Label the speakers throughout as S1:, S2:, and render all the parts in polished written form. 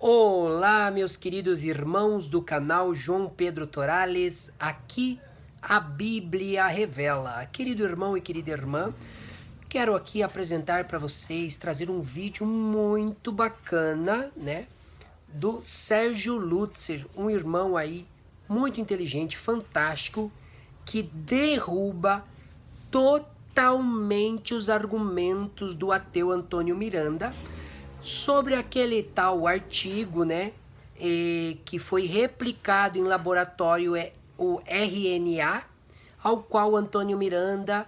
S1: Olá, meus queridos irmãos do canal João Pedro Torales, aqui a Bíblia Revela. Querido irmão e querida irmã, quero aqui apresentar para vocês, trazer um vídeo muito bacana, né? Do Sérgio Lutzer, um irmão aí muito inteligente, fantástico, que derruba totalmente os argumentos do ateu Antônio Miranda sobre aquele tal artigo, né, que foi replicado em laboratório, o RNA, ao qual Antônio Miranda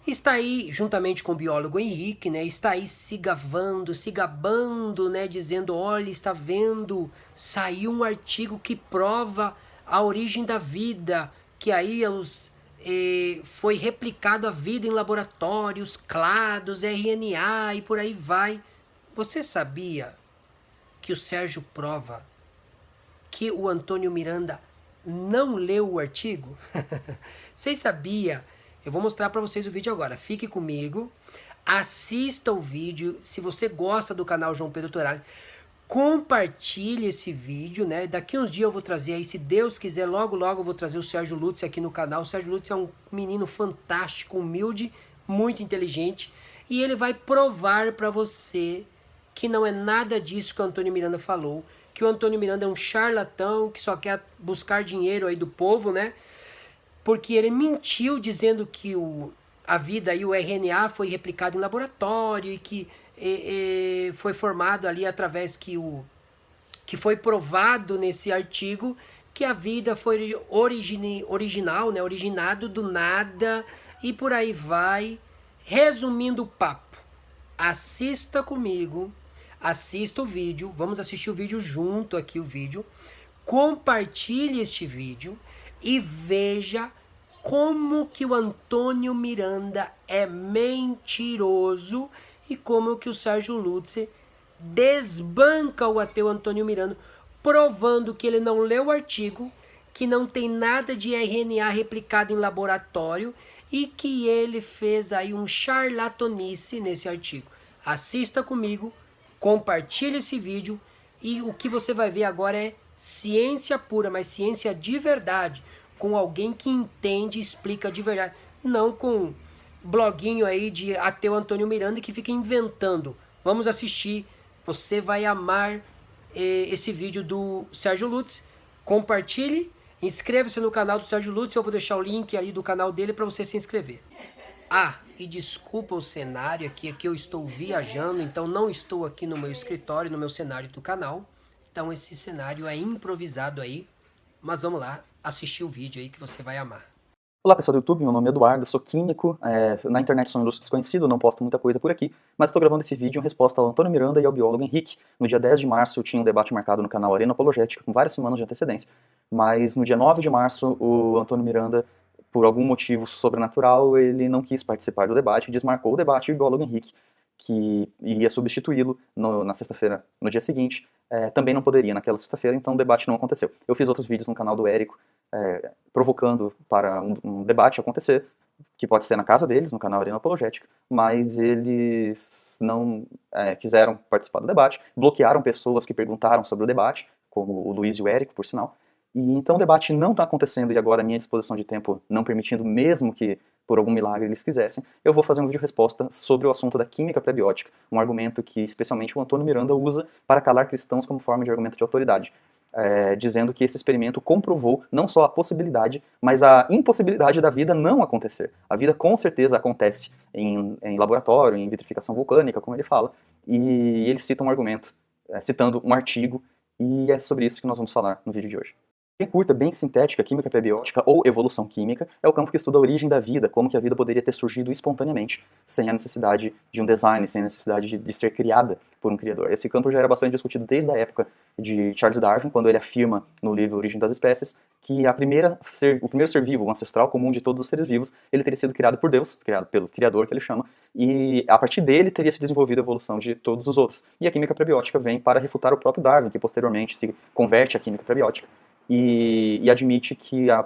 S1: está aí, juntamente com o biólogo Henrique, né, está aí se gabando, né, dizendo, olha, está vendo, saiu um artigo que prova a origem da vida, que aí foi replicado a vida em laboratórios, clados, RNA e por aí vai. Você sabia que o Sérgio prova que o Antônio Miranda não leu o artigo? Vocês sabiam? Eu vou mostrar para vocês o vídeo agora. Fique comigo, assista o vídeo. Se você gosta do canal João Pedro Torales, compartilhe esse vídeo, né? Daqui uns dias eu vou trazer aí, se Deus quiser, logo eu vou trazer o Sérgio Lutz aqui no canal. O Sérgio Lutz é um menino fantástico, humilde, muito inteligente, e ele vai provar para você que não é nada disso que o Antônio Miranda falou, que o Antônio Miranda é um charlatão, que só quer buscar dinheiro aí do povo, né? Porque ele mentiu dizendo que a vida e o RNA foi replicado em laboratório e que foi formado ali através que foi provado nesse artigo que a vida foi original, né, originado do nada e por aí vai. Resumindo o papo, assista comigo, assista o vídeo, vamos assistir o vídeo junto aqui, o vídeo, compartilhe este vídeo e veja como que o Antônio Miranda é mentiroso e como que o Sérgio Lutzer desbanca o ateu Antônio Miranda, provando que ele não leu o artigo, que não tem nada de RNA replicado em laboratório e que ele fez aí um charlatanice nesse artigo. Assista comigo, compartilhe esse vídeo e o que você vai ver agora é ciência pura, mas ciência de verdade, com alguém que entende e explica de verdade, não com bloguinho aí de ateu Antônio Miranda que fica inventando. Vamos assistir, você vai amar esse vídeo do Sérgio Lutz. Compartilhe, inscreva-se no canal do Sérgio Lutz, eu vou deixar o link aí do canal dele para você se inscrever. Ah, e desculpa o cenário aqui eu estou viajando, então não estou aqui no meu escritório, no meu cenário do canal. Então esse cenário é improvisado aí, mas vamos lá assistir o vídeo aí que você vai amar.
S2: Olá pessoal do YouTube, meu nome é Eduardo, sou químico, na internet sou um ilustre desconhecido, não posto muita coisa por aqui, mas estou gravando esse vídeo em resposta ao Antônio Miranda e ao biólogo Henrique. No dia 10 de março tinha um debate marcado no canal Arena Apologética, com várias semanas de antecedência, mas no dia 9 de março o Antônio Miranda, por algum motivo sobrenatural, ele não quis participar do debate, desmarcou o debate e o biólogo Henrique, que iria substituí-lo na sexta-feira, no dia seguinte, também não poderia naquela sexta-feira, então o debate não aconteceu. Eu fiz outros vídeos no canal do Érico, provocando para um debate acontecer, que pode ser na casa deles, no canal Arena Apologética, mas eles não quiseram participar do debate, bloquearam pessoas que perguntaram sobre o debate, como o Luiz e o Érico, por sinal, e então o debate não está acontecendo e agora a minha disposição de tempo não permitindo, mesmo que por algum milagre eles quisessem, eu vou fazer um vídeo-resposta sobre o assunto da química pré-biótica, um argumento que especialmente o Antônio Miranda usa para calar cristãos como forma de argumento de autoridade. Dizendo que esse experimento comprovou não só a possibilidade, mas a impossibilidade da vida não acontecer. A vida com certeza acontece em laboratório, em vitrificação vulcânica, como ele fala, e ele cita um argumento, citando um artigo, e é sobre isso que nós vamos falar no vídeo de hoje. Quem curta bem sintética, química pré-biótica ou evolução química é o campo que estuda a origem da vida, como que a vida poderia ter surgido espontaneamente, sem a necessidade de um design, sem a necessidade de ser criada por um criador. Esse campo já era bastante discutido desde a época de Charles Darwin, quando ele afirma no livro Origem das Espécies que o primeiro ser vivo, o ancestral comum de todos os seres vivos, ele teria sido criado por Deus, criado pelo Criador, que ele chama, e a partir dele teria se desenvolvido a evolução de todos os outros. E a química pré-biótica vem para refutar o próprio Darwin, que posteriormente se converte à química pré-biótica, e admite que o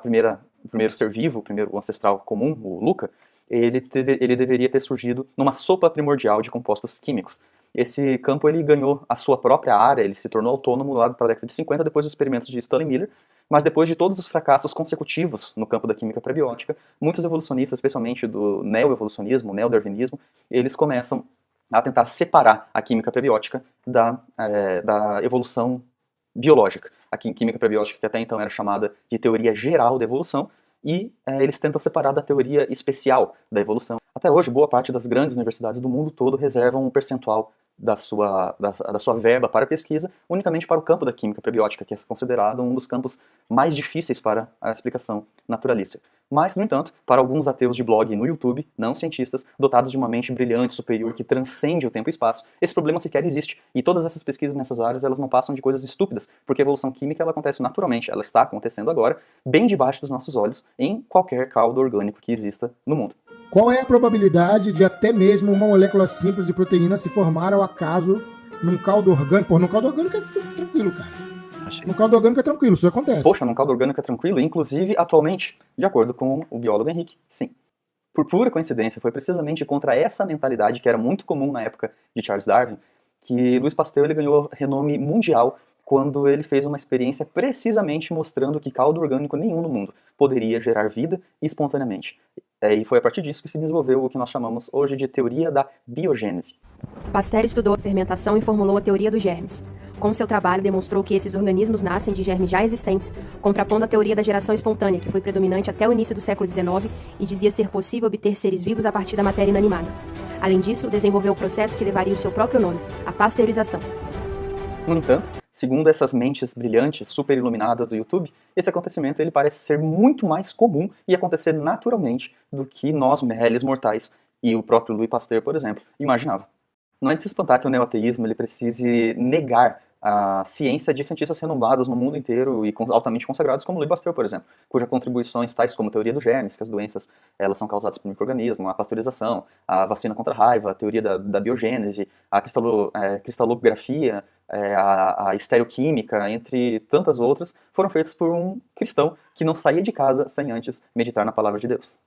S2: primeiro ser vivo, o ancestral comum, o Luca, ele deveria ter surgido numa sopa primordial de compostos químicos. Esse campo ele ganhou a sua própria área, ele se tornou autônomo lá para a década de 50, depois dos experimentos de Stanley Miller, mas depois de todos os fracassos consecutivos no campo da química prebiótica, muitos evolucionistas, especialmente do neo-evolucionismo, neo-darwinismo, eles começam a tentar separar a química prebiótica da evolução biológica. A química prebiótica, que até então era chamada de teoria geral da evolução, e eles tentam separar da teoria especial da evolução. Até hoje, boa parte das grandes universidades do mundo todo reservam um percentual da sua verba para pesquisa unicamente para o campo da química prebiótica, que é considerado um dos campos mais difíceis para a explicação naturalista. Mas, no entanto, para alguns ateus de blog no YouTube, não cientistas, dotados de uma mente brilhante, superior, que transcende o tempo e espaço, esse problema sequer existe. E todas essas pesquisas nessas áreas, elas não passam de coisas estúpidas, porque a evolução química ela acontece naturalmente, ela está acontecendo agora, bem debaixo dos nossos olhos, em qualquer caldo orgânico que exista no mundo.
S3: Qual é a probabilidade de até mesmo uma molécula simples de proteína se formar ao acaso num caldo orgânico? Pô, num caldo orgânico é tranquilo, cara. Num caldo orgânico é tranquilo, isso acontece.
S2: Poxa, num caldo orgânico é tranquilo, inclusive, atualmente, de acordo com o biólogo Henrique, sim. Por pura coincidência, foi precisamente contra essa mentalidade, que era muito comum na época de Charles Darwin, que Louis Pasteur ele ganhou renome mundial quando ele fez uma experiência precisamente mostrando que caldo orgânico nenhum no mundo poderia gerar vida espontaneamente. E foi a partir disso que se desenvolveu o que nós chamamos hoje de teoria da biogênese.
S4: Pasteur estudou a fermentação e formulou a teoria dos germes. Com seu trabalho, demonstrou que esses organismos nascem de germes já existentes, contrapondo a teoria da geração espontânea, que foi predominante até o início do século XIX e dizia ser possível obter seres vivos a partir da matéria inanimada. Além disso, desenvolveu o processo que levaria o seu próprio nome, a pasteurização.
S2: No entanto, segundo essas mentes brilhantes, super iluminadas do YouTube, esse acontecimento ele parece ser muito mais comum e acontecer naturalmente do que nós, réis mortais, e o próprio Louis Pasteur, por exemplo, imaginava. Não é de se espantar que o neoateísmo ele precise negar a ciência de cientistas renomados no mundo inteiro e altamente consagrados como Louis Pasteur, por exemplo, cujas contribuições tais como a teoria dos germes, que as doenças elas são causadas por micro-organismo, a pasteurização, a vacina contra a raiva, a teoria da biogênese, a cristalografia, a estereoquímica, entre tantas outras, foram feitas por um cristão que não saía de casa sem antes meditar na palavra de Deus.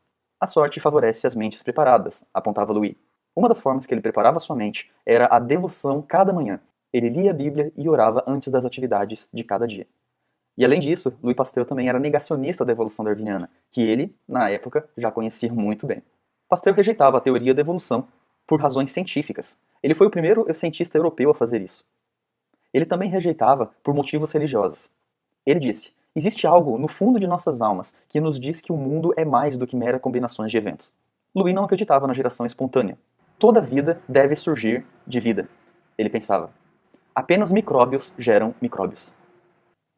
S2: A sorte favorece as mentes preparadas, apontava Louis. Uma das formas que ele preparava sua mente era a devoção cada manhã. Ele lia a Bíblia e orava antes das atividades de cada dia. E além disso, Louis Pasteur também era negacionista da evolução darwiniana, que ele, na época, já conhecia muito bem. Pasteur rejeitava a teoria da evolução por razões científicas. Ele foi o primeiro cientista europeu a fazer isso. Ele também rejeitava por motivos religiosos. Ele disse: existe algo no fundo de nossas almas que nos diz que o mundo é mais do que mera combinações de eventos. Louis não acreditava na geração espontânea. Toda vida deve surgir de vida, ele pensava. Apenas micróbios geram micróbios.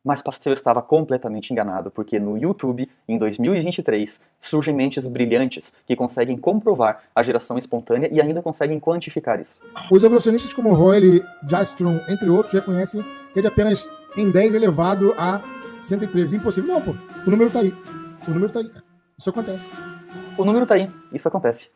S2: Mas Pasteur estava completamente enganado, porque no YouTube, em 2023, surgem mentes brilhantes que conseguem comprovar a geração espontânea e ainda conseguem quantificar isso.
S3: Os evolucionistas como Royle, Jastrom, entre outros, reconhecem que é de apenas em 10 elevado a 113. Impossível. Não, pô. O número tá aí. O número tá aí, cara. Isso acontece.
S2: O número tá aí. Isso acontece.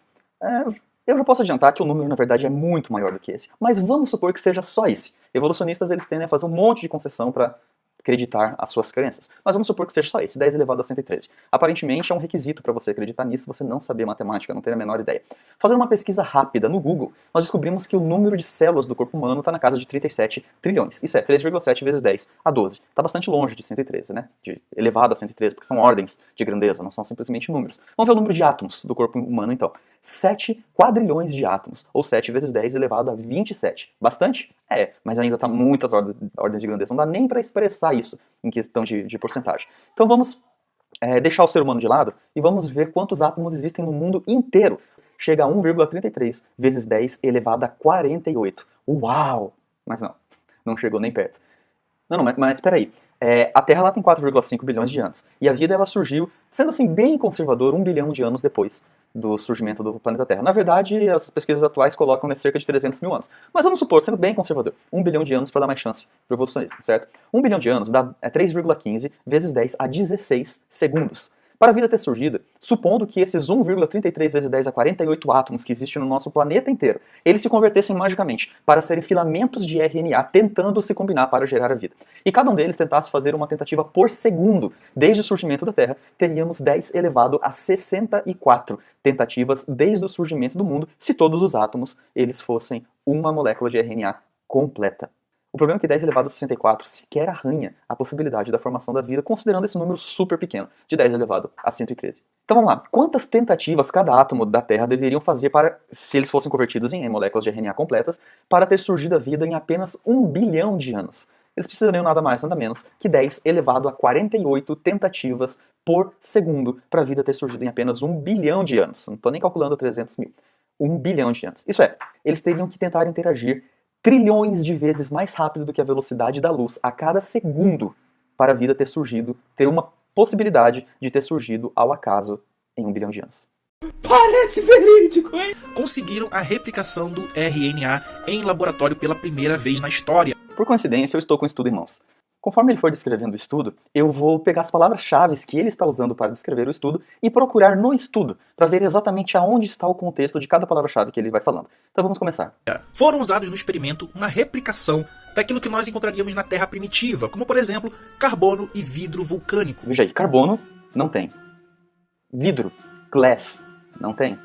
S2: Eu já posso adiantar que o número, na verdade, é muito maior do que esse. Mas vamos supor que seja só esse. Evolucionistas, eles tendem a fazer um monte de concessão para acreditar as suas crenças. Mas vamos supor que seja só esse, 10 elevado a 113. Aparentemente é um requisito para você acreditar nisso, você não saber matemática, não ter a menor ideia. Fazendo uma pesquisa rápida no Google, nós descobrimos que o número de células do corpo humano está na casa de 37 trilhões. Isso é 3,7 vezes 10 a 12. Está bastante longe de 113, né? De elevado a 113, porque são ordens de grandeza, não são simplesmente números. Vamos ver o número de átomos do corpo humano, então. 7 quadrilhões de átomos, ou 7 vezes 10 elevado a 27. Bastante? É, mas ainda está muitas ordens de grandeza. Não dá nem para expressar isso em questão de porcentagem. Então vamos deixar o ser humano de lado e vamos ver quantos átomos existem no mundo inteiro. Chega a 1,33 vezes 10 elevado a 48. Uau! Mas não chegou nem perto. Não, mas espera aí. A Terra lá tem 4,5 bilhões de anos. E a vida ela surgiu, sendo assim bem conservador, 1 bilhão de anos depois do surgimento do planeta Terra. Na verdade, as pesquisas atuais colocam nesse cerca de 300 mil anos. Mas vamos supor, sendo bem conservador, 1 bilhão de anos para dar mais chance para o evolucionismo, certo? 1 bilhão de anos dá 3,15 vezes 10 a 16 segundos. Para a vida ter surgido, supondo que esses 1,33 vezes 10 a 48 átomos que existem no nosso planeta inteiro, eles se convertessem magicamente para serem filamentos de RNA tentando se combinar para gerar a vida. E cada um deles tentasse fazer uma tentativa por segundo desde o surgimento da Terra, teríamos 10 elevado a 64 tentativas desde o surgimento do mundo se todos os átomos eles fossem uma molécula de RNA completa. O problema é que 10 elevado a 64 sequer arranha a possibilidade da formação da vida, considerando esse número super pequeno, de 10 elevado a 113. Então vamos lá, quantas tentativas cada átomo da Terra deveriam fazer para, se eles fossem convertidos em moléculas de RNA completas, para ter surgido a vida em apenas 1 bilhão de anos? Eles precisariam nada mais, nada menos que 10 elevado a 48 tentativas por segundo para a vida ter surgido em apenas 1 bilhão de anos. Não estou nem calculando 300 mil. 1 bilhão de anos. Isso é, eles teriam que tentar interagir trilhões de vezes mais rápido do que a velocidade da luz a cada segundo para a vida ter surgido, ter uma possibilidade de ter surgido ao acaso em 1 bilhão de anos.
S5: Parece verídico, hein? Conseguiram a replicação do RNA em laboratório pela primeira vez na história.
S2: Por coincidência, eu estou com o estudo em mãos. Conforme ele for descrevendo o estudo, eu vou pegar as palavras-chave que ele está usando para descrever o estudo e procurar no estudo, para ver exatamente aonde está o contexto de cada palavra-chave que ele vai falando. Então vamos começar.
S5: Foram usados no experimento uma replicação daquilo que nós encontraríamos na Terra primitiva, como por exemplo, carbono e vidro vulcânico.
S2: Veja aí, carbono não tem. Vidro, glass, não tem.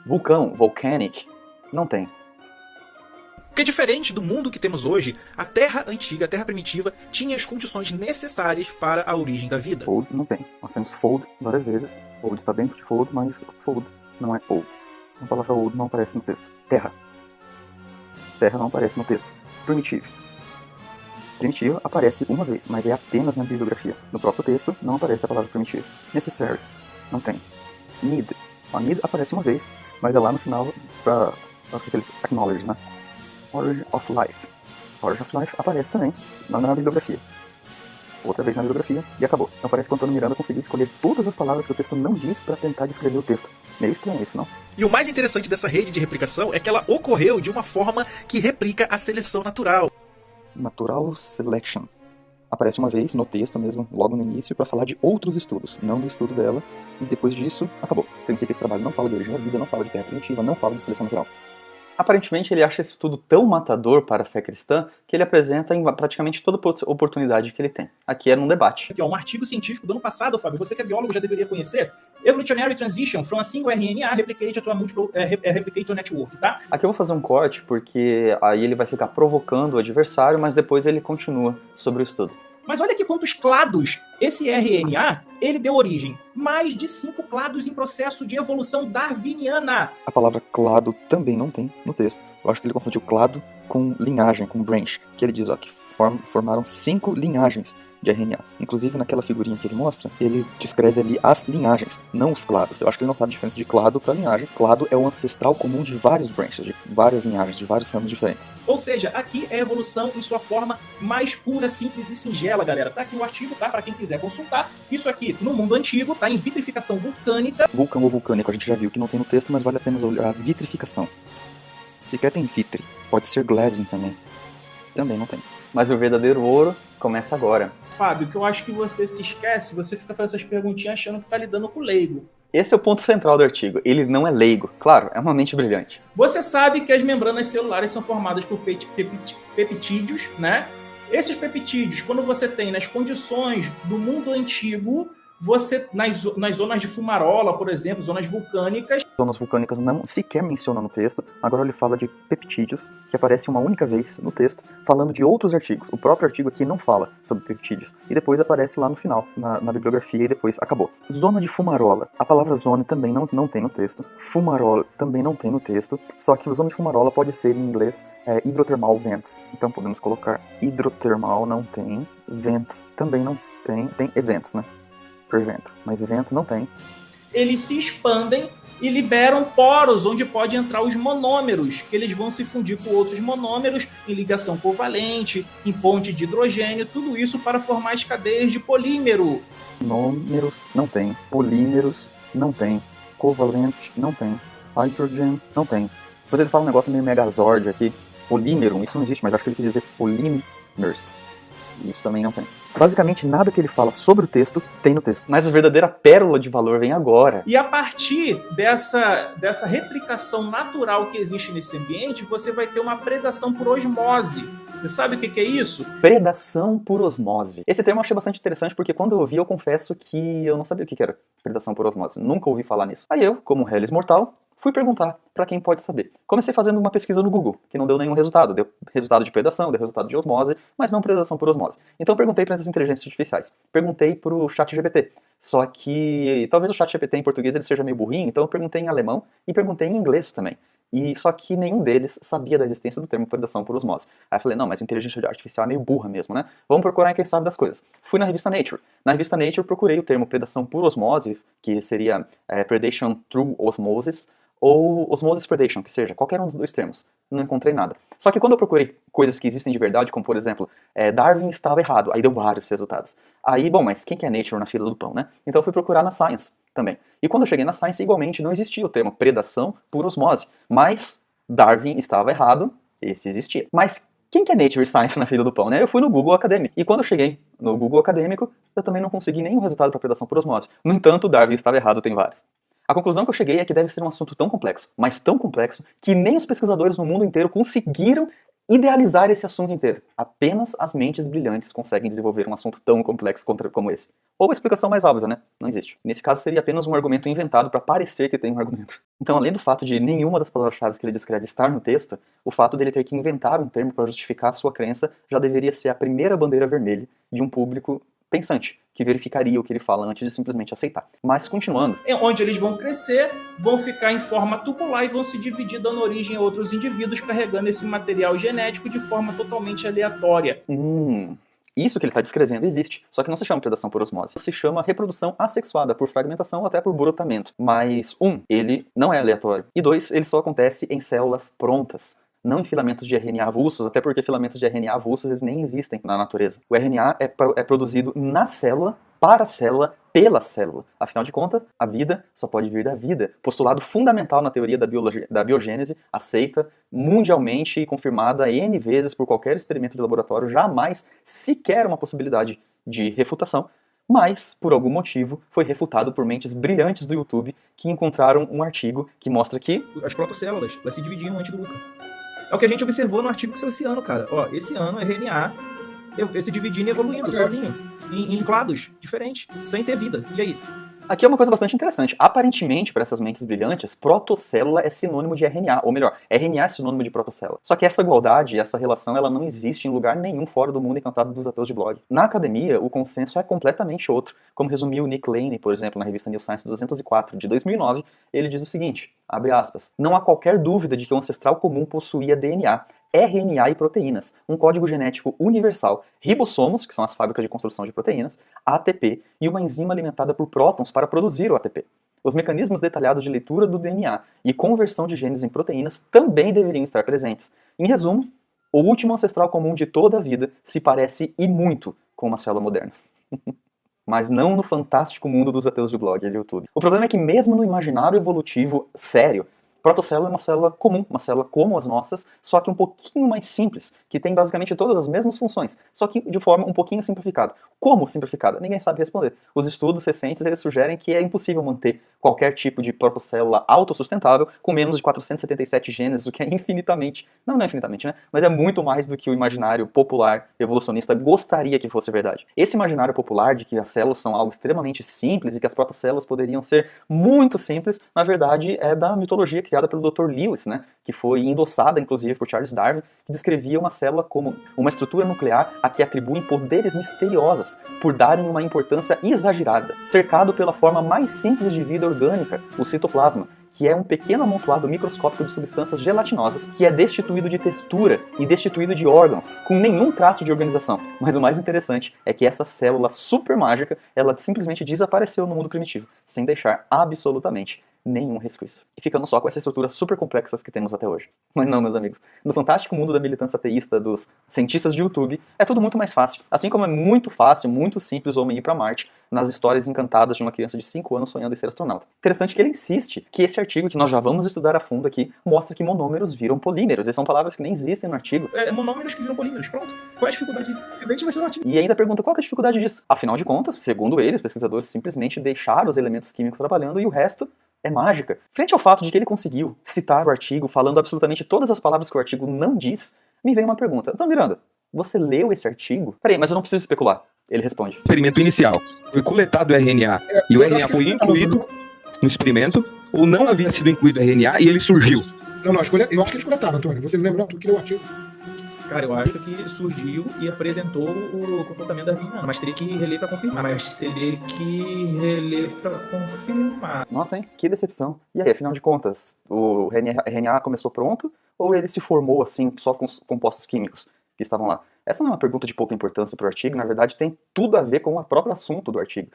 S2: Vulcão, volcanic, não tem.
S5: Porque diferente do mundo que temos hoje, a Terra antiga, a Terra primitiva, tinha as condições necessárias para a origem da vida.
S2: Fold não tem. Nós temos fold várias vezes. Fold está dentro de fold, mas fold não é old. A palavra old não aparece no texto. Terra. Terra não aparece no texto. Primitive. Primitiva aparece uma vez, mas é apenas na bibliografia. No próprio texto não aparece a palavra primitive. Necessary. Não tem. Need. A need aparece uma vez, mas é lá no final para aqueles acknowledge, né? Origin of Life. Origin of Life aparece também na bibliografia. Outra vez na bibliografia e acabou. Então parece que o Antônio Miranda conseguiu escolher todas as palavras que o texto não diz para tentar descrever o texto. Meio estranho isso, não?
S5: E o mais interessante dessa rede de replicação é que ela ocorreu de uma forma que replica a seleção natural.
S2: Natural Selection. Aparece uma vez no texto mesmo, logo no início, para falar de outros estudos, não do estudo dela, e depois disso, acabou. Significa que esse trabalho não fala de origem da vida, não fala de terra primitiva, não fala de seleção natural. Aparentemente ele acha esse estudo tão matador para a fé cristã que ele apresenta em praticamente toda oportunidade que ele tem. Aqui é num debate.
S6: Aqui, ó, um artigo científico do ano passado, Fábio, você que é biólogo já deveria conhecer. Evolutionary Transition from a Single RNA Replicator to a Multiple Replicator Network, tá?
S2: Aqui eu vou fazer um corte porque aí ele vai ficar provocando o adversário, mas depois ele continua sobre o estudo.
S6: Mas olha aqui quantos clados esse RNA, ele deu origem. Mais de 5 clados em processo de evolução darwiniana.
S2: A palavra clado também não tem no texto. Eu acho que ele confundiu clado com linhagem, com branch. Que ele diz, ó, que formaram 5 linhagens de RNA. Inclusive, naquela figurinha que ele mostra, ele descreve ali as linhagens, não os clados. Eu acho que ele não sabe a diferença de clado para linhagem. Clado é o ancestral comum de vários branches, de várias linhagens, de vários ramos diferentes.
S6: Ou seja, aqui é a evolução em sua forma mais pura, simples e singela, galera. Tá aqui o artigo, tá? Para quem quiser consultar. Isso aqui, no mundo antigo, tá em vitrificação vulcânica.
S2: Vulcão ou vulcânico, a gente já viu que não tem no texto, mas vale a pena olhar a vitrificação. Sequer tem vitre. Pode ser glazing também. Também não tem. Mas o verdadeiro ouro começa agora.
S6: Fábio, que eu acho que você se esquece, você fica fazendo essas perguntinhas achando que tá lidando com o leigo.
S2: Esse é o ponto central do artigo. Ele não é leigo. Claro, é uma mente brilhante.
S6: Você sabe que as membranas celulares são formadas por peptídeos, né? Esses peptídeos, quando você tem nas condições do mundo antigo, você nas zonas de fumarola, por exemplo, zonas vulcânicas.
S2: Zonas vulcânicas não sequer menciona no texto. Agora ele fala de peptídeos, que aparece uma única vez no texto, falando de outros artigos. O próprio artigo aqui não fala sobre peptídeos. E depois aparece lá no final, na bibliografia, e depois acabou. Zona de fumarola. A palavra zona também não tem no texto. Fumarola também não tem no texto. Só que a zona de fumarola pode ser em inglês hydrothermal vents. Então podemos colocar hidrotermal, não tem. Vents também não tem. Tem events, né? Prevent, mas event não tem.
S6: Eles se expandem e liberam poros onde pode entrar os monômeros, que eles vão se fundir com outros monômeros em ligação covalente, em ponte de hidrogênio, tudo isso para formar as cadeias de polímero.
S2: Monômeros não tem, polímeros não tem, covalente não tem, hydrogen não tem. Depois ele fala um negócio meio megazord aqui, polímero, isso não existe, mas acho que ele quer dizer polímeros. Isso também não tem. Basicamente, nada que ele fala sobre o texto tem no texto. Mas a verdadeira pérola de valor vem agora.
S6: E a partir dessa replicação natural que existe nesse ambiente, você vai ter uma predação por osmose. Você sabe o que é isso?
S2: Predação por osmose. Esse termo eu achei bastante interessante porque quando eu ouvi, eu confesso que eu não sabia o que era predação por osmose. Nunca ouvi falar nisso. Aí eu, como Hellis mortal, fui perguntar para quem pode saber. Comecei fazendo uma pesquisa no Google, que não deu nenhum resultado. Deu resultado de predação, deu resultado de osmose, mas não predação por osmose. Então eu perguntei para essas inteligências artificiais. Perguntei para o ChatGPT. Só que talvez o ChatGPT em português ele seja meio burrinho, então eu perguntei em alemão e perguntei em inglês também. Só que nenhum deles sabia da existência do termo predação por osmose. Aí eu falei, não, mas a inteligência artificial é meio burra mesmo, né? Vamos procurar quem sabe das coisas. Fui na revista Nature. Na revista Nature procurei o termo predação por osmose, que seria predation through osmosis, ou osmosis predation, que seja, qualquer um dos dois termos. Não encontrei nada. Só que quando eu procurei coisas que existem de verdade, como por exemplo, Darwin estava errado, aí deu vários resultados. Aí, bom, mas quem que é Nature na fila do pão, né? Então eu fui procurar na Science também. E quando eu cheguei na Science, igualmente não existia o termo predação por osmose. Mas Darwin estava errado, esse existia. Mas quem que é Nature e Science na fila do pão, né? Eu fui no Google Acadêmico. E quando eu cheguei no Google Acadêmico, eu também não consegui nenhum resultado para predação por osmose. No entanto, Darwin estava errado, tem vários. A conclusão que eu cheguei é que deve ser um assunto tão complexo, mas tão complexo, que nem os pesquisadores no mundo inteiro conseguiram idealizar esse assunto inteiro. Apenas as mentes brilhantes conseguem desenvolver um assunto tão complexo como esse. Ou a explicação mais óbvia, né? Não existe. Nesse caso seria apenas um argumento inventado para parecer que tem um argumento. Então, além do fato de nenhuma das palavras-chave que ele descreve estar no texto, o fato dele ter que inventar um termo para justificar a sua crença já deveria ser a primeira bandeira vermelha de um público pensante, que verificaria o que ele fala antes de simplesmente aceitar. Mas, continuando...
S6: Onde eles vão crescer, vão ficar em forma tubular e vão se dividir, dando origem a outros indivíduos, carregando esse material genético de forma totalmente aleatória.
S2: Isso que ele está descrevendo existe, só que não se chama predação por osmose. Se chama reprodução assexuada, por fragmentação ou até por brotamento. Mas, ele não é aleatório. E 2, ele só acontece em células prontas. Não em filamentos de RNA avulsos, até porque filamentos de RNA avulsos eles nem existem na natureza. O RNA é produzido na célula, para a célula, pela célula. Afinal de contas, a vida só pode vir da vida. Postulado fundamental na teoria da biogênese, aceita mundialmente e confirmada N vezes por qualquer experimento de laboratório, jamais sequer uma possibilidade de refutação. Mas, por algum motivo, foi refutado por mentes brilhantes do YouTube que encontraram um artigo que mostra que
S6: as protocélulas, elas se dividiam antes do Luca. É o que a gente observou no artigo que saiu esse ano, cara. Ó, esse ano, RNA se dividindo e evoluindo sozinho, em clados diferentes, sem ter vida. E aí?
S2: Aqui é uma coisa bastante interessante. Aparentemente, para essas mentes brilhantes, protocélula é sinônimo de RNA. Ou melhor, RNA é sinônimo de protocélula. Só que essa igualdade, essa relação, ela não existe em lugar nenhum fora do mundo encantado dos ateus de blog. Na academia, o consenso é completamente outro. Como resumiu Nick Lane, por exemplo, na revista New Science 204, de 2009, ele diz o seguinte, abre aspas, não há qualquer dúvida de que o ancestral comum possuía DNA, RNA e proteínas, um código genético universal, ribossomos, que são as fábricas de construção de proteínas, ATP e uma enzima alimentada por prótons para produzir o ATP. Os mecanismos detalhados de leitura do DNA e conversão de genes em proteínas também deveriam estar presentes. Em resumo, o último ancestral comum de toda a vida se parece e muito com uma célula moderna. Mas não no fantástico mundo dos ateus de blog e do YouTube. O problema é que mesmo no imaginário evolutivo sério, protocélula é uma célula comum, uma célula como as nossas, só que um pouquinho mais simples, que tem basicamente todas as mesmas funções, só que de forma um pouquinho simplificada. Como simplificada? Ninguém sabe responder. Os estudos recentes eles sugerem que é impossível manter qualquer tipo de protocélula autossustentável com menos de 477 genes, o que é infinitamente, não é infinitamente, né? Mas é muito mais do que o imaginário popular evolucionista gostaria que fosse verdade. Esse imaginário popular de que as células são algo extremamente simples e que as protocélulas poderiam ser muito simples, na verdade é da mitologia criada pelo Dr. Lewis, né? Que foi endossada inclusive por Charles Darwin, que descrevia uma célula como uma estrutura nuclear a que atribuem poderes misteriosos por darem uma importância exagerada, cercado pela forma mais simples de vida orgânica, o citoplasma, que é um pequeno amontoado microscópico de substâncias gelatinosas que é destituído de textura e destituído de órgãos, com nenhum traço de organização. Mas o mais interessante é que essa célula super mágica, ela simplesmente desapareceu no mundo primitivo, sem deixar absolutamente nenhum resquício. E ficamos só com essas estruturas super complexas que temos até hoje. Mas não, meus amigos. No fantástico mundo da militância ateísta, dos cientistas de YouTube, é tudo muito mais fácil. Assim como é muito fácil, muito simples o homem ir para Marte, nas histórias encantadas de uma criança de 5 anos sonhando em ser astronauta. Interessante que ele insiste que esse artigo, que nós já vamos estudar a fundo aqui, mostra que monômeros viram polímeros. E são palavras que nem existem no artigo.
S6: Monômeros que viram polímeros, pronto. Qual é a dificuldade? Evidentemente no artigo.
S2: E ainda pergunta qual é a dificuldade disso. Afinal de contas, segundo ele, os pesquisadores simplesmente deixaram os elementos químicos trabalhando e o resto é mágica. Frente ao fato de que ele conseguiu citar o artigo falando absolutamente todas as palavras que o artigo não diz, me vem uma pergunta. Então, Miranda, você leu esse artigo? Peraí, mas eu não preciso especular. Ele responde.
S7: O experimento inicial foi coletado o RNA e o RNA foi incluído no experimento ou não havia sido incluído o RNA e ele surgiu?
S3: Não, eu acho que eles coletaram, Antônio. Você não lembra, não? Tu que leu o artigo.
S6: Cara, eu acho que surgiu e apresentou o comportamento da RNA, mas teria que reler pra confirmar.
S2: Nossa, hein? Que decepção. E aí, afinal de contas, o RNA começou pronto ou ele se formou assim só com os compostos químicos que estavam lá? Essa não é uma pergunta de pouca importância para o artigo, na verdade tem tudo a ver com o próprio assunto do artigo.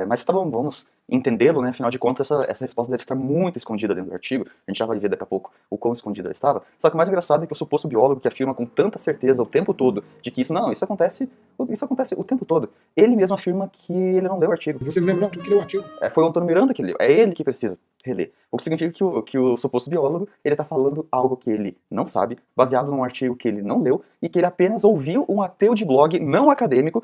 S2: Mas tá bom, vamos entendê-lo, né? Afinal de contas, essa resposta deve estar muito escondida dentro do artigo. A gente já vai ver daqui a pouco o quão escondida ela estava. Só que o mais engraçado é que o suposto biólogo que afirma com tanta certeza o tempo todo de que isso acontece o tempo todo. Ele mesmo afirma que ele não leu o artigo.
S3: Você não lembra, não? Tu que leu o artigo.
S2: Foi o Antônio Miranda que leu. É ele que precisa reler. O que significa que o suposto biólogo, ele tá falando algo que ele não sabe, baseado num artigo que ele não leu e que ele apenas ouviu um ateu de blog não acadêmico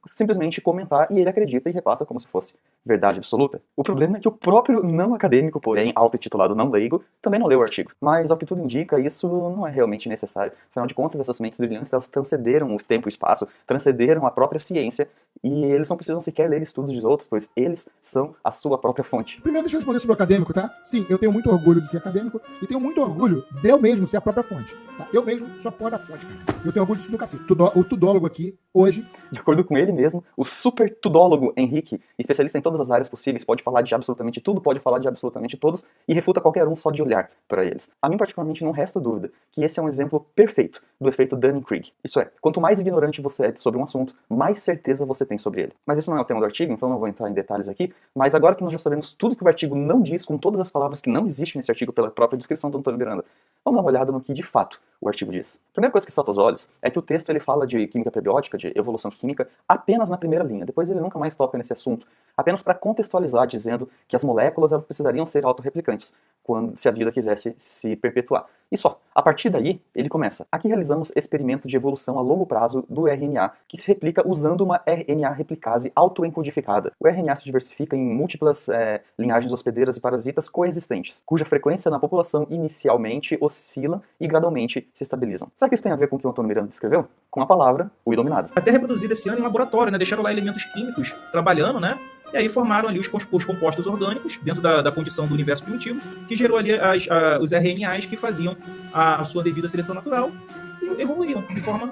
S2: simplesmente comentar e ele acredita e repassa como se fosse verdade absoluta. O problema é que o próprio não acadêmico, porém auto-intitulado não leigo, também não leu o artigo. Mas ao que tudo indica, isso não é realmente necessário. Afinal de contas, essas mentes brilhantes, elas transcenderam o tempo e o espaço, transcenderam a própria ciência e eles não precisam sequer ler estudos dos outros, pois eles são a sua própria fonte.
S3: Primeiro, deixa eu responder sobre o acadêmico, tá? Sim, eu tenho muito orgulho de ser acadêmico e tenho muito orgulho de eu mesmo ser a própria fonte. Tá? Eu mesmo sou a porra da fonte, cara. Eu tenho orgulho disso do cacete. O tudólogo aqui, hoje...
S2: De acordo com ele mesmo, o super tudólogo Henrique, especialista em todas as áreas possíveis, pode falar de absolutamente tudo, pode falar de absolutamente todos e refuta qualquer um só de olhar para eles. A mim, particularmente, não resta dúvida que esse é um exemplo perfeito do efeito Dunning-Kruger. Isso é, quanto mais ignorante você é sobre um assunto, mais certeza você tem sobre ele. Mas esse não é o tema do artigo, então não vou entrar em detalhes aqui, mas agora que nós já sabemos tudo que o artigo não diz, com todas as palavras que não existem nesse artigo pela própria descrição do Antônio Miranda, vamos dar uma olhada no que de fato o artigo diz. A primeira coisa que salta aos olhos é que o texto ele fala de química prebiótica, de evolução química, apenas na primeira linha. Depois ele nunca mais toca nesse assunto, apenas para contextualizar, dizendo que as moléculas elas precisariam ser autorreplicantes se a vida quisesse se perpetuar. E só. A partir daí, ele começa. Aqui realizamos experimento de evolução a longo prazo do RNA, que se replica usando uma RNA replicase autoencodificada. O RNA se diversifica em múltiplas linhagens hospedeiras e parasitas coexistentes, cuja frequência na população inicialmente oscila e gradualmente se estabilizam. Será que isso tem a ver com o que o Antônio Miranda descreveu? Com a palavra, o iluminado.
S6: Até reproduzido esse ano em laboratório, né? Deixaram lá elementos químicos trabalhando, né? E aí formaram ali os compostos orgânicos dentro da condição do universo primitivo, que gerou ali os RNAs que faziam a sua devida seleção natural e evoluíram de forma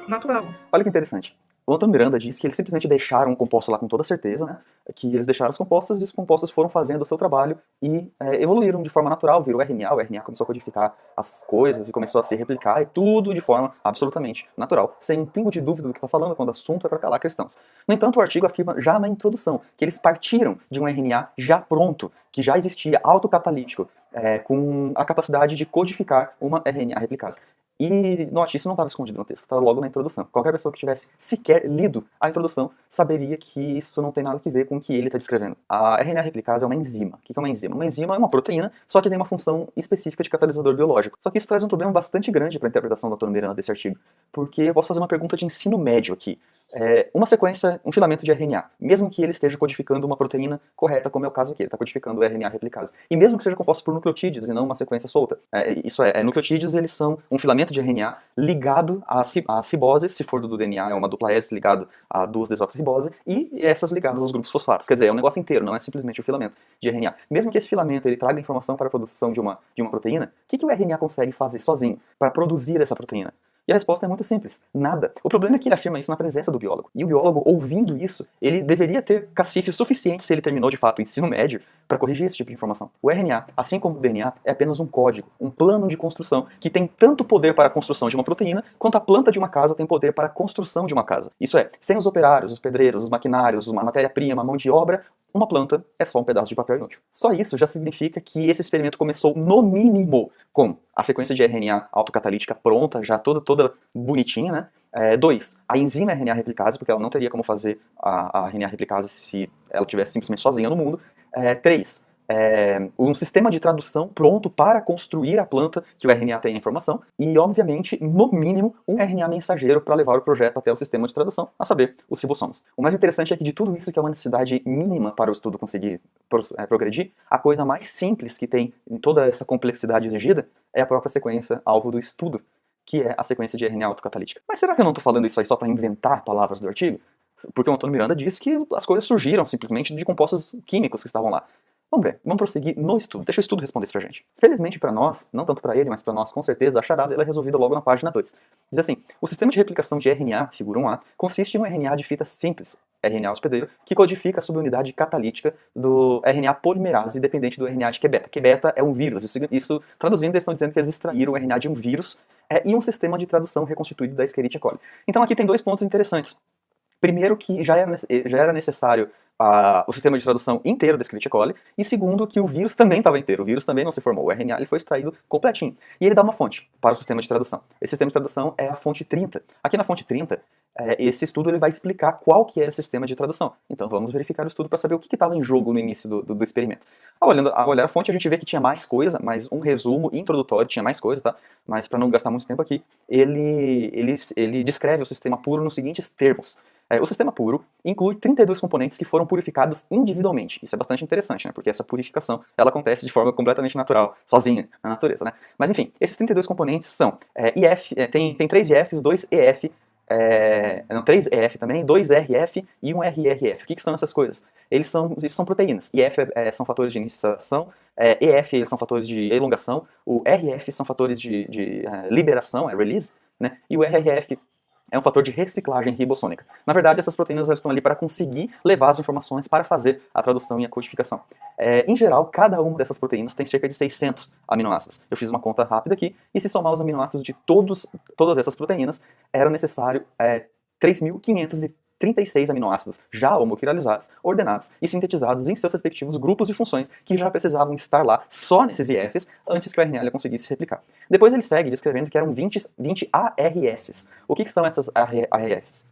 S6: natural.
S2: Olha que interessante. O Antônio Miranda diz que eles simplesmente deixaram um composto lá com toda certeza, né? Que eles deixaram os compostos e os compostos foram fazendo o seu trabalho e evoluíram de forma natural, virou RNA, o RNA começou a codificar as coisas e começou a se replicar e tudo de forma absolutamente natural, sem um pingo de dúvida do que está falando quando o assunto é para calar cristãos. No entanto, o artigo afirma já na introdução que eles partiram de um RNA já pronto, que já existia autocatalítico, com a capacidade de codificar uma RNA replicase. E, note, isso não estava escondido no texto, estava logo na introdução. Qualquer pessoa que tivesse sequer lido a introdução saberia que isso não tem nada a ver com o que ele está descrevendo. A RNA replicase é uma enzima. O que é uma enzima? Uma enzima é uma proteína, só que tem uma função específica de catalisador biológico. Só que isso traz um problema bastante grande para a interpretação do Antônio Miranda desse artigo, porque eu posso fazer uma pergunta de ensino médio aqui. Uma sequência, um filamento de RNA, mesmo que ele esteja codificando uma proteína correta, como é o caso aqui, ele está codificando o RNA replicase, e mesmo que seja composto por nucleotídeos e não uma sequência solta, nucleotídeos eles são um filamento de RNA ligado às riboses, se for do DNA é uma dupla hélice ligado a duas desoxirribose, e essas ligadas aos grupos fosfatos, quer dizer, é um negócio inteiro, não é simplesmente um filamento de RNA. Mesmo que esse filamento ele traga informação para a produção de uma proteína, o que o RNA consegue fazer sozinho para produzir essa proteína? E a resposta é muito simples, nada. O problema é que ele afirma isso na presença do biólogo. E o biólogo, ouvindo isso, ele deveria ter cacife suficiente, se ele terminou de fato o ensino médio, para corrigir esse tipo de informação. O RNA, assim como o DNA, é apenas um código, um plano de construção que tem tanto poder para a construção de uma proteína, quanto a planta de uma casa tem poder para a construção de uma casa. Isso é, sem os operários, os pedreiros, os maquinários, uma matéria-prima, mão de obra, uma planta é só um pedaço de papel inútil. Só isso já significa que esse experimento começou, no mínimo, com a sequência de RNA autocatalítica pronta, já toda bonitinha, né? 2, a enzima RNA replicase, porque ela não teria como fazer a RNA replicase se ela estivesse simplesmente sozinha no mundo. 3, um sistema de tradução pronto para construir a planta que o RNA tem a informação. E, obviamente, no mínimo, um RNA mensageiro para levar o projeto até o sistema de tradução, a saber, os ribossomos. O mais interessante é que de tudo isso, que é uma necessidade mínima para o estudo conseguir progredir, a coisa mais simples que tem em toda essa complexidade exigida é a própria sequência alvo do estudo, que é a sequência de RNA autocatalítica. Mas será que eu não estou falando isso aí só para inventar palavras do artigo? Porque o Antônio Miranda disse que as coisas surgiram simplesmente de compostos químicos que estavam lá. Vamos ver, vamos prosseguir no estudo. Deixa o estudo responder isso pra gente. Felizmente para nós, não tanto para ele, mas para nós com certeza, a charada ela é resolvida logo na página 2. Diz assim, o sistema de replicação de RNA, figura 1A, consiste em um RNA de fita simples, RNA hospedeiro, que codifica a subunidade catalítica do RNA polimerase dependente do RNA de Quebeta. Quebeta é um vírus, isso traduzindo, eles estão dizendo que eles extraíram o RNA de um vírus e um sistema de tradução reconstituído da Escherichia coli. Então aqui tem 2 pontos interessantes. Primeiro que já era necessário o sistema de tradução inteiro da Escherichia coli, e segundo que o vírus também estava inteiro, o vírus também não se formou, o RNA ele foi extraído completinho. E ele dá uma fonte para o sistema de tradução. Esse sistema de tradução é a fonte 30. Aqui na fonte 30, esse estudo ele vai explicar qual que era o sistema de tradução. Então vamos verificar o estudo para saber o que estava em jogo no início do experimento. Ao olhar a fonte, a gente vê que tinha mais coisa, mas um resumo introdutório tinha mais coisa, tá? Mas para não gastar muito tempo aqui, ele descreve o sistema puro nos seguintes termos. O sistema puro inclui 32 componentes que foram purificados individualmente. Isso é bastante interessante, né? Porque essa purificação ela acontece de forma completamente natural, sozinha, na natureza, né? Mas enfim, esses 32 componentes são IF, tem 3 IFs, 2 EF, 3 EF também, 2 RF e 1 RRF. O que são essas coisas? Eles são proteínas. IF são fatores de iniciação, EF eles são fatores de elongação, o RF são fatores de liberação, release, né? E o RRF é um fator de reciclagem ribossômica. Na verdade, essas proteínas elas estão ali para conseguir levar as informações para fazer a tradução e a codificação. Em geral, cada uma dessas proteínas tem cerca de 600 aminoácidos. Eu fiz uma conta rápida aqui, e se somar os aminoácidos de todas essas proteínas, era necessário 3.536 aminoácidos já homoquiralizados, ordenados e sintetizados em seus respectivos grupos e funções que já precisavam estar lá só nesses IFs antes que o RNA conseguisse se replicar. Depois ele segue descrevendo que eram 20 ARS. O que são essas ARS?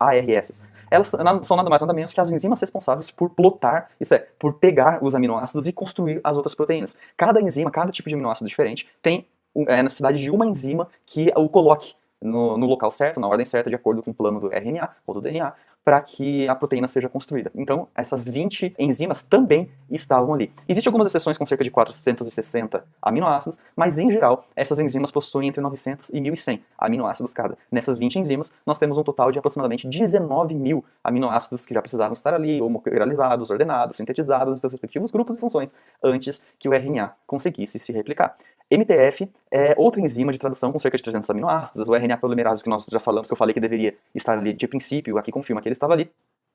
S2: Elas são nada mais nada menos que as enzimas responsáveis por plotar, isso é, por pegar os aminoácidos e construir as outras proteínas. Cada enzima, cada tipo de aminoácido diferente tem a necessidade de uma enzima que o coloque no local certo, na ordem certa, de acordo com o plano do RNA ou do DNA, para que a proteína seja construída. Então, essas 20 enzimas também estavam ali. Existem algumas exceções com cerca de 460 aminoácidos, mas, em geral, essas enzimas possuem entre 900 e 1.100 aminoácidos cada. Nessas 20 enzimas, nós temos um total de aproximadamente 19.000 aminoácidos que já precisavam estar ali, homoquiralizados, ordenados, sintetizados em seus respectivos grupos e funções, antes que o RNA conseguisse se replicar. MTF é outra enzima de tradução com cerca de 300 aminoácidos, o RNA polimerase que nós já falamos, que eu falei que deveria estar ali de princípio, aqui confirma que ele estava ali.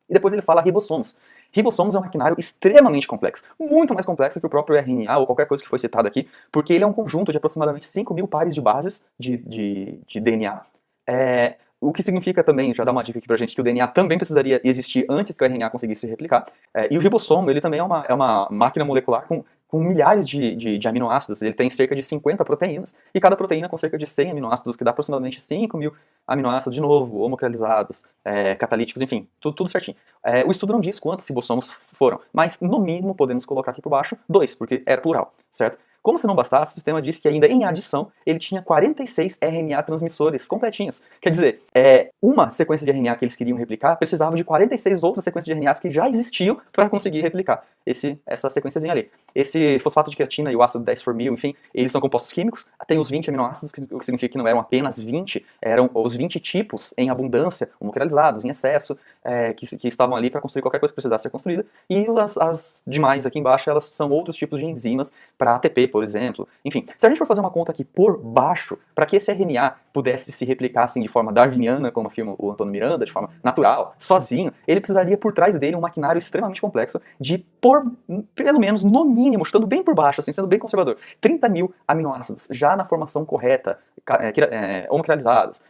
S2: E depois ele fala ribossomos. Ribossomos é um maquinário extremamente complexo, muito mais complexo que o próprio RNA ou qualquer coisa que foi citada aqui, porque ele é um conjunto de aproximadamente 5.000 pares de bases de DNA. O que significa também, já dá uma dica aqui pra gente, que o DNA também precisaria existir antes que o RNA conseguisse se replicar. E o ribossomo, ele também é uma máquina molecular com milhares de aminoácidos. Ele tem cerca de 50 proteínas, e cada proteína com cerca de 100 aminoácidos, que dá aproximadamente 5.000 aminoácidos, de novo, homoquiralizados, catalíticos, enfim, tudo certinho. O estudo não diz quantos ribossomos foram, mas no mínimo podemos colocar aqui por baixo 2, porque era plural, certo? Como se não bastasse, o sistema disse que ainda em adição, ele tinha 46 RNA transmissores completinhos. Quer dizer, uma sequência de RNA que eles queriam replicar precisava de 46 outras sequências de RNAs que já existiam para conseguir replicar essa sequenciazinha ali. Esse fosfato de creatina e o ácido 10-formil, enfim, eles são compostos químicos, tem os 20 aminoácidos, o que significa que não eram apenas 20, eram os 20 tipos em abundância, homoquiralizados, em excesso, que estavam ali para construir qualquer coisa que precisasse ser construída, e as demais aqui embaixo, elas são outros tipos de enzimas para ATP, por exemplo. Enfim, se a gente for fazer uma conta aqui por baixo, para que esse RNA pudesse se replicar assim de forma darwiniana, como afirma o Antônio Miranda, de forma natural, sozinho, ele precisaria por trás dele um maquinário extremamente complexo de, pelo menos, no mínimo, chutando bem por baixo, assim, sendo bem conservador, 30 mil aminoácidos, já na formação correta, homocrializados,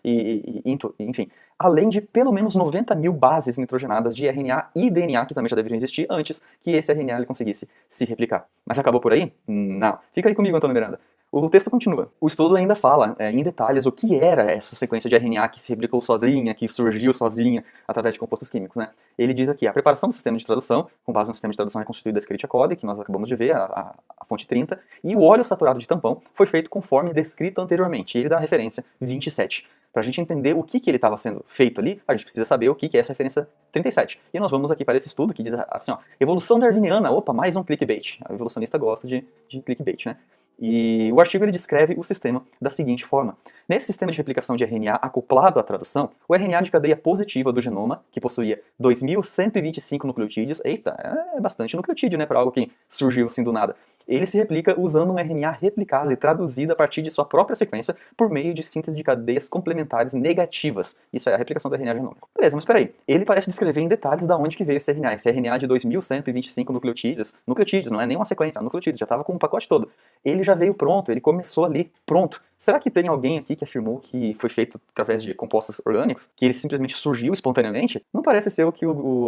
S2: enfim, além de pelo menos 90 mil bases nitrogenadas de RNA e DNA, que também já deveriam existir antes que esse RNA ele conseguisse se replicar. Mas acabou por aí? Não. Fica aí comigo, Antônio Miranda. O texto continua. O estudo ainda fala em detalhes o que era essa sequência de RNA que se replicou sozinha, que surgiu sozinha através de compostos químicos, né? Ele diz aqui, a preparação do sistema de tradução, com base no sistema de tradução reconstituído da Escherichia coli, que nós acabamos de ver, a fonte 30, e o óleo saturado de tampão foi feito conforme descrito anteriormente. Ele dá a referência 27. Para a gente entender o que ele estava sendo feito ali, a gente precisa saber o que é essa referência 37. E nós vamos aqui para esse estudo que diz assim, ó, evolução darwiniana, opa, mais um clickbait. A evolucionista gosta de clickbait, né? E o artigo ele descreve o sistema da seguinte forma. Nesse sistema de replicação de RNA acoplado à tradução, o RNA de cadeia positiva do genoma, que possuía 2.125 nucleotídeos, eita, é bastante nucleotídeo, né, para algo que surgiu assim do nada, ele se replica usando um RNA replicase traduzido a partir de sua própria sequência por meio de síntese de cadeias complementares negativas. Isso é a replicação do RNA genômico. Beleza, mas peraí. Ele parece descrever em detalhes de onde que veio esse RNA de 2.125 nucleotídeos. Nucleotídeos, não é nem uma sequência, é um nucleotídeo, já estava com o pacote todo. Ele já veio pronto, ele começou ali, pronto. Será que tem alguém aqui que afirmou que foi feito através de compostos orgânicos? Que ele simplesmente surgiu espontaneamente? Não parece ser o que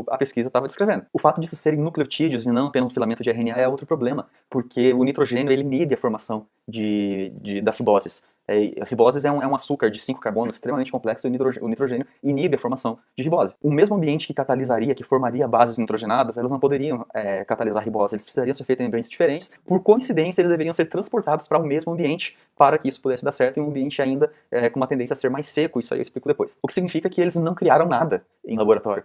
S2: a pesquisa estava descrevendo. O fato disso serem nucleotídeos e não apenas um filamento de RNA é outro problema, porque o nitrogênio ele inibe a formação das riboses. A ribose é um açúcar de 5 carbonos extremamente complexo e o nitrogênio inibe a formação de ribose. O mesmo ambiente que catalisaria, que formaria bases nitrogenadas, elas não poderiam catalisar a ribose, eles precisariam ser feitos em ambientes diferentes. Por coincidência, eles deveriam ser transportados para o mesmo ambiente para que isso pudesse dar certo, em um ambiente ainda com uma tendência a ser mais seco, isso aí eu explico depois. O que significa que eles não criaram nada em laboratório.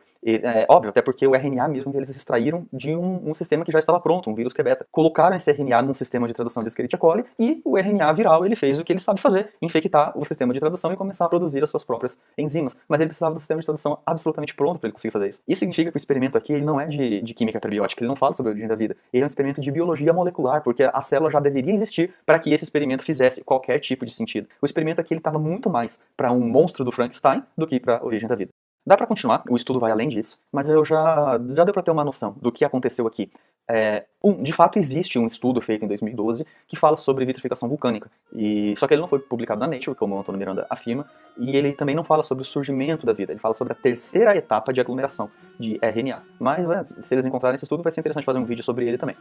S2: Óbvio, até porque o RNA mesmo que eles extraíram de um sistema que já estava pronto, um vírus Q-beta. Colocaram esse RNA num sistema de tradução de Escherichia coli e o RNA viral ele fez o que ele sabe fazer, infectar o sistema de tradução e começar a produzir as suas próprias enzimas. Mas ele precisava do sistema de tradução absolutamente pronto para ele conseguir fazer isso. Isso significa que o experimento aqui ele não é de química prebiótica, ele não fala sobre a origem da vida. Ele é um experimento de biologia molecular, porque a célula já deveria existir para que esse experimento fizesse qualquer tipo de sentido. O experimento aqui ele estava muito mais para um monstro do Frankenstein do que para a origem da vida. Dá para continuar, o estudo vai além disso, mas eu já deu para ter uma noção do que aconteceu aqui. De fato, existe um estudo feito em 2012 que fala sobre vitrificação vulcânica, só que ele não foi publicado na Nature, como o Antônio Miranda afirma, e ele também não fala sobre o surgimento da vida, ele fala sobre a terceira etapa de aglomeração de RNA. Mas se eles encontrarem esse estudo, vai ser interessante fazer um vídeo sobre ele também.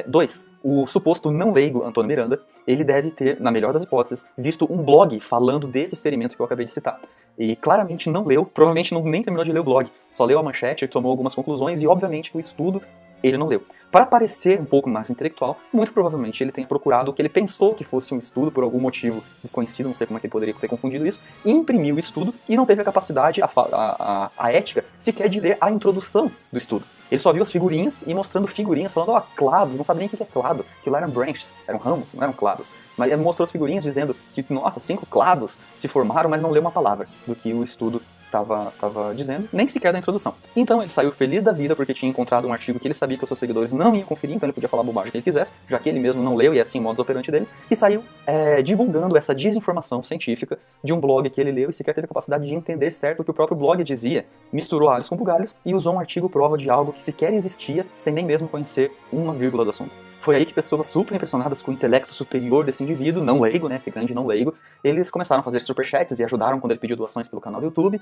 S2: 2. O suposto não leigo Antônio Miranda, ele deve ter, na melhor das hipóteses, visto um blog falando desse experimento que eu acabei de citar. E claramente não leu, provavelmente nem terminou de ler o blog, só leu a manchete, tomou algumas conclusões e obviamente o estudo ele não leu. Para parecer um pouco mais intelectual, muito provavelmente ele tenha procurado o que ele pensou que fosse um estudo por algum motivo desconhecido, não sei como é que ele poderia ter confundido isso, imprimiu o estudo e não teve a capacidade, a ética, sequer de ler a introdução do estudo. Ele só viu as figurinhas e mostrando figurinhas, falando, clados, não sabe nem o que é clado, aquilo eram branches, eram ramos, não eram clados. Mas ele mostrou as figurinhas dizendo que, nossa, 5 clados se formaram, mas não leu uma palavra do que o estudo estava dizendo, nem sequer da introdução. Então ele saiu feliz da vida porque tinha encontrado um artigo que ele sabia que os seus seguidores não iam conferir, então ele podia falar a bobagem que ele quisesse, já que ele mesmo não leu e é assim o modus operandi dele, e saiu divulgando essa desinformação científica de um blog que ele leu e sequer teve a capacidade de entender certo o que o próprio blog dizia. Misturou alhos com bugalhos e usou um artigo prova de algo que sequer existia, sem nem mesmo conhecer uma vírgula do assunto. Foi aí que pessoas super impressionadas com o intelecto superior desse indivíduo, não leigo, né, esse grande não leigo, eles começaram a fazer superchats e ajudaram quando ele pediu doações pelo canal do YouTube,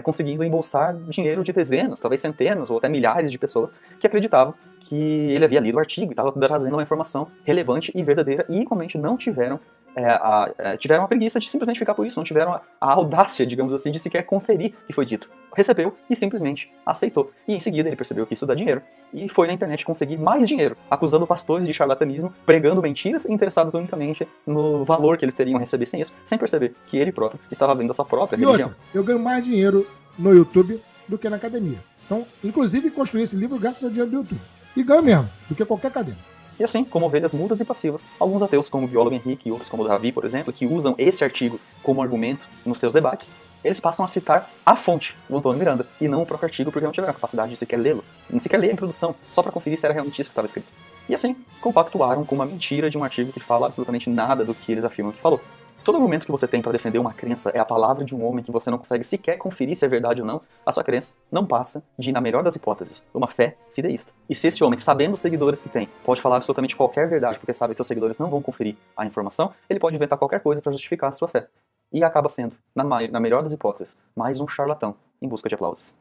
S2: conseguindo embolsar dinheiro de dezenas, talvez centenas ou até milhares de pessoas que acreditavam que ele havia lido o artigo e estava trazendo uma informação relevante e verdadeira e igualmente não tiveram a preguiça de simplesmente ficar por isso, não tiveram a audácia, digamos assim, de sequer conferir o que foi dito. Recebeu e simplesmente aceitou. E em seguida ele percebeu que isso dá dinheiro e foi na internet conseguir mais dinheiro, acusando pastores de charlatanismo, pregando mentiras e interessados unicamente no valor que eles teriam a receber sem isso, sem perceber que ele próprio estava vendo a sua própria religião.
S3: Outra, eu ganho mais dinheiro no YouTube do que na academia. Então, inclusive, construí esse livro graças ao dinheiro do YouTube. E ganho mesmo, do que qualquer academia.
S2: E assim, como ovelhas mudas e passivas, alguns ateus, como o biólogo Henrique e outros como o Davi, por exemplo, que usam esse artigo como argumento nos seus debates, eles passam a citar a fonte do Antônio Miranda, e não o próprio artigo, porque não tiveram a capacidade de sequer lê-lo, nem sequer ler a introdução, só para conferir se era realmente isso que estava escrito. E assim, compactuaram com uma mentira de um artigo que fala absolutamente nada do que eles afirmam que falou. Se todo argumento que você tem para defender uma crença é a palavra de um homem que você não consegue sequer conferir se é verdade ou não, a sua crença não passa de, na melhor das hipóteses, uma fé fideísta. E se esse homem, sabendo os seguidores que tem, pode falar absolutamente qualquer verdade porque sabe que seus seguidores não vão conferir a informação, ele pode inventar qualquer coisa para justificar a sua fé. E acaba sendo, na melhor das hipóteses, mais um charlatão em busca de aplausos.